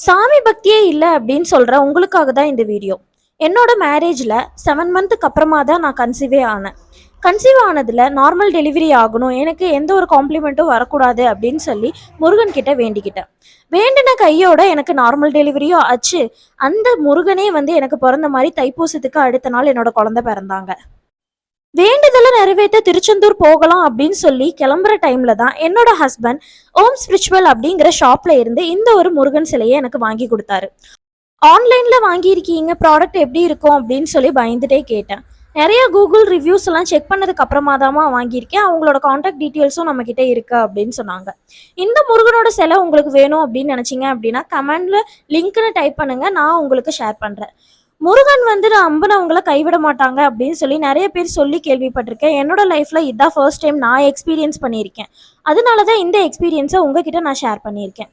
சாமி பக்தியே இல்லை அப்படின்னு சொல்ற உங்களுக்காக தான் இந்த வீடியோ. என்னோட மேரேஜில் 7 மந்த்துக்கு அப்புறமா தான் நான் கன்சீவே ஆனேன். கன்சீவ் ஆனதில் நார்மல் டெலிவரி ஆகணும், எனக்கு எந்த ஒரு காம்ப்ளிமெண்ட்டும் வரக்கூடாது அப்படின்னு சொல்லி முருகன் கிட்ட வேண்டிக்கிட்டேன். வேண்டின கையோட எனக்கு நார்மல் டெலிவரியும் ஆச்சு. அந்த முருகனே வந்து எனக்கு பிறந்த மாதிரி தைப்பூசத்துக்கு அடுத்த நாள் என்னோட குழந்தை பிறந்தாங்க. வேண்டுதலை நிறைவேற்ற திருச்செந்தூர் போகலாம் அப்படின்னு சொல்லி கிளம்புற டைம்ல தான் என்னோட ஹஸ்பண்ட் ஓம் ஸ்பிரிச்சுவல் அப்படிங்கிற ஷாப்ல இருந்து இந்த ஒரு முருகன் சிலையை எனக்கு வாங்கி கொடுத்தாரு. ஆன்லைன்ல வாங்கியிருக்கீங்க, ப்ராடக்ட் எப்படி இருக்கும் அப்படின்னு சொல்லி பயந்துட்டே கேட்டேன். நிறைய கூகுள் ரிவ்யூஸ் எல்லாம் செக் பண்ணதுக்கு அப்புறமா தான் வாங்கியிருக்கேன், அவங்களோட காண்டாக்ட் டீட்டெயில்ஸும் நம்ம கிட்ட இருக்கு அப்படின்னு சொன்னாங்க. இந்த முருகனோட சிலை உங்களுக்கு வேணும் அப்படின்னு நினைச்சீங்க அப்படின்னா கமெண்ட்ல லிங்க்னு டைப் பண்ணுங்க, நான் உங்களுக்கு ஷேர் பண்றேன். முருகன் வந்து நம்பினவங்கள கைவிட மாட்டாங்க அப்படின்னு சொல்லி நிறைய பேர் சொல்லி கேள்விப்பட்டிருக்கேன். என்னோட லைஃப்ல இதான் ஃபர்ஸ்ட் டைம் நான் எக்ஸ்பீரியன்ஸ் பண்ணியிருக்கேன். அதனால தான் இந்த எக்ஸ்பீரியன்ஸை உங்ககிட்ட நான் ஷேர் பண்ணியிருக்கேன்.